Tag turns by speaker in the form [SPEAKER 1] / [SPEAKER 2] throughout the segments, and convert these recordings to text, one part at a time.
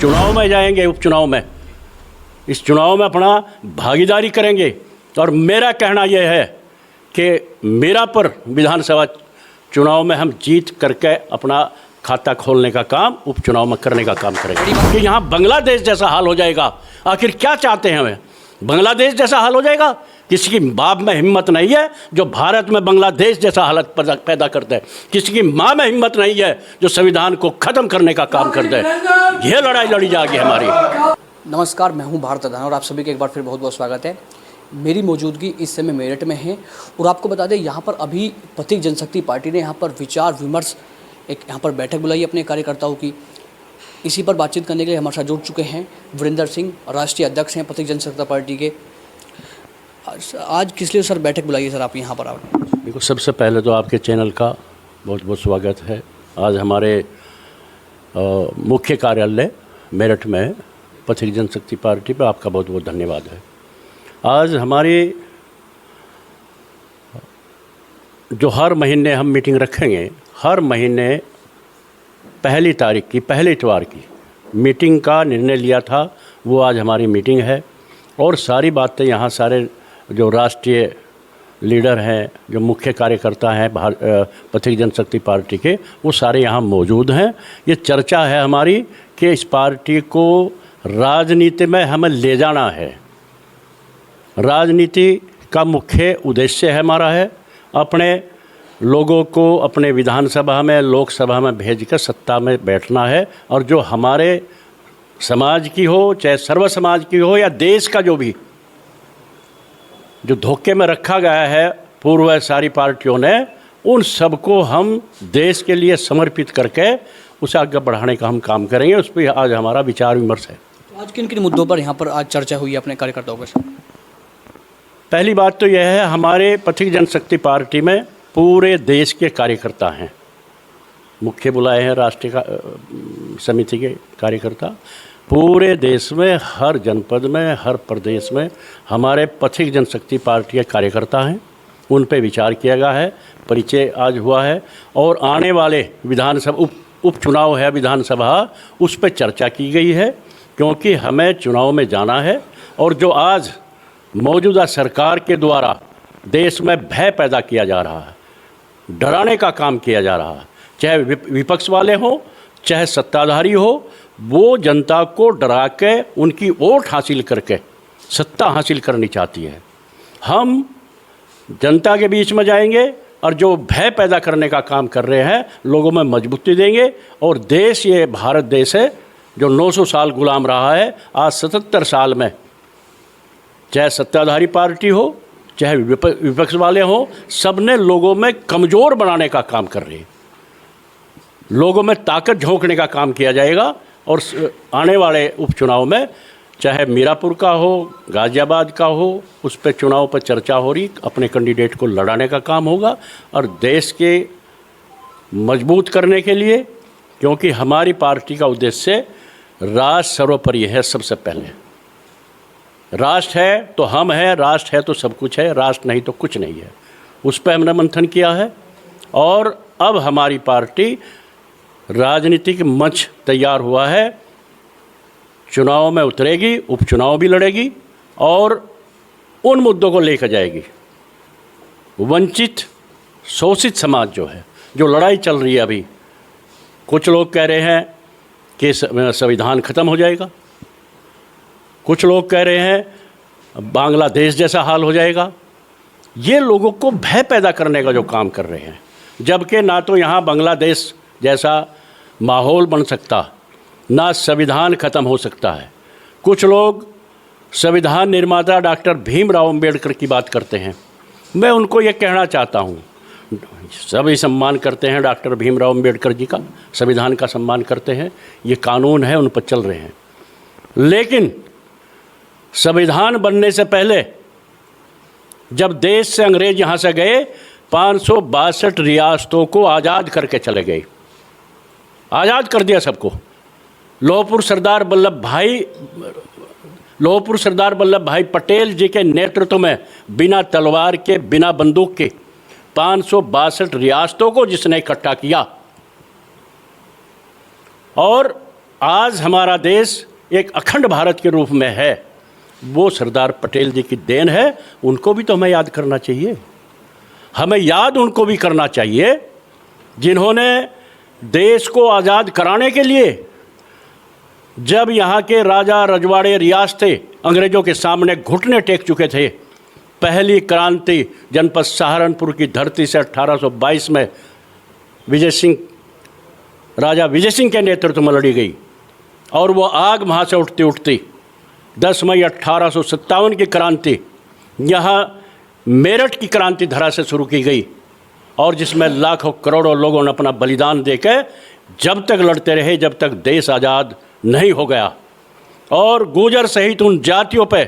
[SPEAKER 1] चुनाव में जाएंगे, उपचुनाव में, इस चुनाव में अपना भागीदारी करेंगे। और मेरा कहना यह है कि मीरापुर विधानसभा चुनाव में हम जीत करके अपना खाता खोलने का काम उपचुनाव में करने का काम करेंगे। कि यहाँ बांग्लादेश जैसा हाल हो जाएगा, आखिर क्या चाहते हैं हमें? बांग्लादेश जैसा हाल हो जाएगा? किसी की बाप में हिम्मत नहीं है जो भारत में बांग्लादेश जैसा हालत पैदा करते हैं। किसी की माँ में हिम्मत नहीं है जो संविधान को ख़त्म करने का काम करते हैं। ये लड़ाई लड़ी जाएगी हमारी।
[SPEAKER 2] नमस्कार, मैं हूं भारत दाना और आप सभी का एक बार फिर बहुत बहुत स्वागत है। मेरी मौजूदगी इस समय मेरठ में है और आपको बता दें यहाँ पर अभी पथिक जनशक्ति पार्टी ने यहाँ पर विचार विमर्श एक यहाँ पर बैठक बुलाई अपने कार्यकर्ताओं की। इसी पर बातचीत करने के लिए हमारे साथ जुड़ चुके हैं वीरेंद्र सिंह, राष्ट्रीय अध्यक्ष हैं पथिक जनशक्ति पार्टी के। आज किस लिए सर बैठक बुलाई है सर आप यहाँ पर? आप
[SPEAKER 1] देखो, सबसे पहले तो आपके चैनल का बहुत बहुत स्वागत है। आज हमारे मुख्य कार्यालय मेरठ में पथिक जनशक्ति पार्टी पर आपका बहुत बहुत धन्यवाद है। आज हमारी जो हर महीने हम मीटिंग रखेंगे, हर महीने पहली तारीख की, पहले इतवार की मीटिंग का निर्णय लिया था, वो आज हमारी मीटिंग है। और सारी बातें यहाँ सारे जो राष्ट्रीय लीडर हैं, जो मुख्य कार्यकर्ता हैं पथिक जनशक्ति पार्टी के, वो सारे यहाँ मौजूद हैं। ये चर्चा है हमारी कि इस पार्टी को राजनीति में हमें ले जाना है। राजनीति का मुख्य उद्देश्य है हमारा है अपने लोगों को अपने विधानसभा में, लोकसभा में भेजकर सत्ता में बैठना है। और जो हमारे समाज की हो, चाहे सर्व समाज की हो या देश का जो भी जो धोखे में रखा गया है पूर्व सारी पार्टियों ने, उन सबको हम देश के लिए समर्पित करके उसे आगे बढ़ाने का हम काम करेंगे। उस पर आज हमारा विचार विमर्श है।
[SPEAKER 2] आज किन किन मुद्दों पर यहाँ पर आज चर्चा हुई है अपने कार्यकर्ताओं के साथ?
[SPEAKER 1] पहली बात तो यह है, हमारे पथिक जनशक्ति पार्टी में पूरे देश के कार्यकर्ता हैं। मुख्य बुलाए हैं राष्ट्रीय समिति के कार्यकर्ता। पूरे देश में, हर जनपद में, हर प्रदेश में हमारे पथिक जनशक्ति पार्टी के कार्यकर्ता हैं। उन पे विचार किया गया है, परिचय आज हुआ है। और आने वाले विधानसभा उपचुनाव है विधानसभा, उस पर चर्चा की गई है, क्योंकि हमें चुनाव में जाना है। और जो आज मौजूदा सरकार के द्वारा देश में भय पैदा किया जा रहा है, डराने का काम किया जा रहा है, चाहे विपक्ष वाले हों चाहे सत्ताधारी हो, वो जनता को डरा के उनकी वोट हासिल करके सत्ता हासिल करनी चाहती है। हम जनता के बीच में जाएंगे और जो भय पैदा करने का काम कर रहे हैं, लोगों में मजबूती देंगे। और देश, ये भारत देश है जो 900 साल गुलाम रहा है, आज 77 साल में चाहे सत्ताधारी पार्टी हो चाहे विपक्ष वाले हों, सब ने लोगों में कमज़ोर बनाने का काम कर रहे हैं। लोगों में ताकत झोंकने का काम किया जाएगा। और आने वाले उपचुनाव में चाहे मीरापुर का हो, गाज़ियाबाद का हो, उस पर चुनाव पर चर्चा हो रही, अपने कैंडिडेट को लड़ाने का काम होगा। और देश के मजबूत करने के लिए, क्योंकि हमारी पार्टी का उद्देश्य राष्ट्र सर्वोपरि है। सबसे पहले राष्ट्र है तो हम हैं, राष्ट्र है तो सब कुछ है, राष्ट्र नहीं तो कुछ नहीं है। उस पर हमने मंथन किया है। और अब हमारी पार्टी राजनीतिक मंच तैयार हुआ है, चुनाव में उतरेगी, उपचुनाव भी लड़ेगी और उन मुद्दों को लेकर जाएगी। वंचित शोषित समाज जो है, जो लड़ाई चल रही है अभी, कुछ लोग कह रहे हैं कि संविधान ख़त्म हो जाएगा, कुछ लोग कह रहे हैं बांग्लादेश जैसा हाल हो जाएगा। ये लोगों को भय पैदा करने का जो काम कर रहे हैं, जबकि ना तो यहाँ बांग्लादेश जैसा माहौल बन सकता, ना संविधान ख़त्म हो सकता है। कुछ लोग संविधान निर्माता डॉक्टर भीमराव अंबेडकर की बात करते हैं। मैं उनको ये कहना चाहता हूँ, सभी सम्मान करते हैं डॉक्टर भीमराव अंबेडकर जी का, संविधान का सम्मान करते हैं, ये कानून है, उन पर चल रहे हैं। लेकिन संविधान बनने से पहले जब देश से अंग्रेज यहाँ से गए, 562 रियासतों को आज़ाद करके चले गए, आज़ाद कर दिया सबको। लोहपुर सरदार वल्लभ भाई पटेल जी के नेतृत्व में बिना तलवार के, बिना बंदूक के 562 रियासतों को जिसने इकट्ठा किया। और आज हमारा देश एक अखंड भारत के रूप में है, वो सरदार पटेल जी की देन है। उनको भी तो हमें याद करना चाहिए। हमें याद उनको भी करना चाहिए जिन्होंने देश को आज़ाद कराने के लिए, जब यहाँ के राजा रजवाड़े रियासतें अंग्रेज़ों के सामने घुटने टेक चुके थे, पहली क्रांति जनपद सहारनपुर की धरती से 1822 में राजा विजय सिंह के नेतृत्व में लड़ी गई और वो आग वहाँ से उठती उठती 10 मई 1857 की क्रांति यहाँ मेरठ की क्रांति धरा से शुरू की गई और जिसमें लाखों करोड़ों लोगों ने अपना बलिदान देकर जब तक लड़ते रहे जब तक देश आज़ाद नहीं हो गया। और गुर्जर सहित उन जातियों पे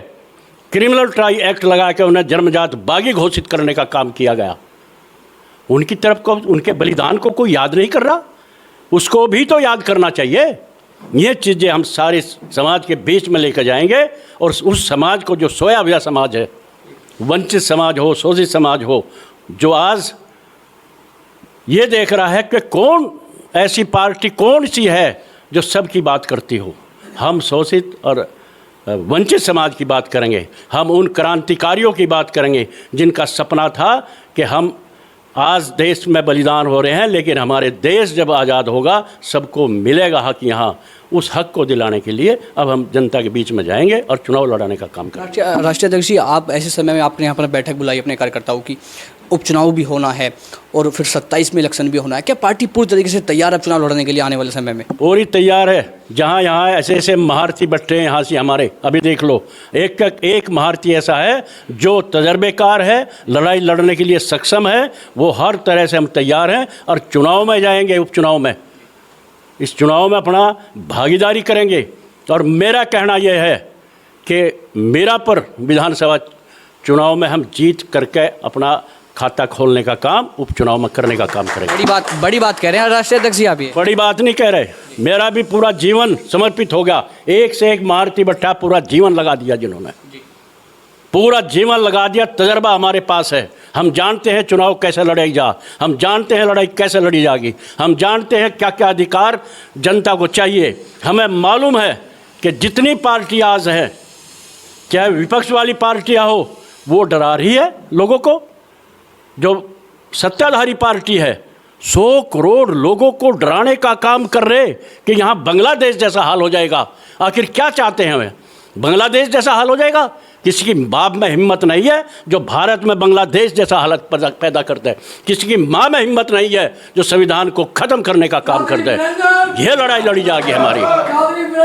[SPEAKER 1] क्रिमिनल ट्राई एक्ट लगा के उन्हें जन्मजात बागी घोषित करने का काम किया गया। उनकी तरफ को, उनके बलिदान को कोई याद नहीं कर रहा, उसको भी तो याद करना चाहिए। ये चीज़ें हम सारे समाज के बीच में लेकर जाएंगे और उस समाज को, जो सोया हुआ समाज है, वंचित समाज हो, शोषित समाज हो, जो आज ये देख रहा है कि कौन ऐसी पार्टी कौन सी है जो सबकी बात करती हो। हम शोषित और वंचित समाज की बात करेंगे, हम उन क्रांतिकारियों की बात करेंगे जिनका सपना था कि हम आज देश में बलिदान हो रहे हैं, लेकिन हमारे देश जब आज़ाद होगा सबको मिलेगा हक। यहाँ उस हक को दिलाने के लिए अब हम जनता के बीच में जाएंगे और चुनाव लड़ाने का काम करेंगे।
[SPEAKER 2] राष्ट्रीय अध्यक्ष जी, आप ऐसे समय में आपने यहाँ पर बैठक बुलाई अपने कार्यकर्ताओं की, उपचुनाव भी होना है और फिर 27 में इलेक्शन भी होना है। क्या पार्टी पूरी तरीके से तैयार है चुनाव लड़ने के लिए आने वाले समय में?
[SPEAKER 1] पूरी तैयार है। जहाँ यहाँ ऐसे ऐसे महारथी बैठे हैं यहाँ से हमारे, अभी देख लो, एक महारथी ऐसा है जो तजर्बेकार है, लड़ाई लड़ने के लिए सक्षम है। वो हर तरह से हम तैयार हैं और चुनाव में जाएंगे, उपचुनाव में, इस चुनाव में अपना भागीदारी करेंगे। और मेरा कहना यह है कि मीरापुर विधानसभा चुनाव में हम जीत करके अपना खाता खोलने का काम उपचुनाव में करने का काम करेंगे।
[SPEAKER 2] बड़ी बात कह रहे हैं राष्ट्रीय अध्यक्ष जी आप। ये
[SPEAKER 1] बड़ी बात नहीं कह रहे, मेरा भी पूरा जीवन समर्पित हो गया। एक से एक महारथी बैठा, पूरा जीवन लगा दिया, जिन्होंने पूरा जीवन लगा दिया। तजर्बा हमारे पास है, हम जानते हैं चुनाव कैसे लड़ाई जा, हम जानते हैं लड़ाई कैसे लड़ी जाएगी, हम जानते हैं क्या क्या अधिकार जनता को चाहिए। हमें मालूम है कि जितनी पार्टी आज हैं, चाहे विपक्ष वाली पार्टियां हो, वो डरा रही है लोगों को। जो सत्ताधारी पार्टी है 100 करोड़ लोगों को डराने का काम कर रहे कि यहाँ बांग्लादेश जैसा हाल हो जाएगा। आखिर क्या चाहते हैं हमें? बांग्लादेश जैसा हाल हो जाएगा? किसी की बाप में हिम्मत नहीं है जो भारत में बांग्लादेश जैसा हालत पैदा करता है। किसी की माँ में हिम्मत नहीं है जो संविधान को ख़त्म करने का काम करता है। यह लड़ाई लड़ी जाएगी हमारी।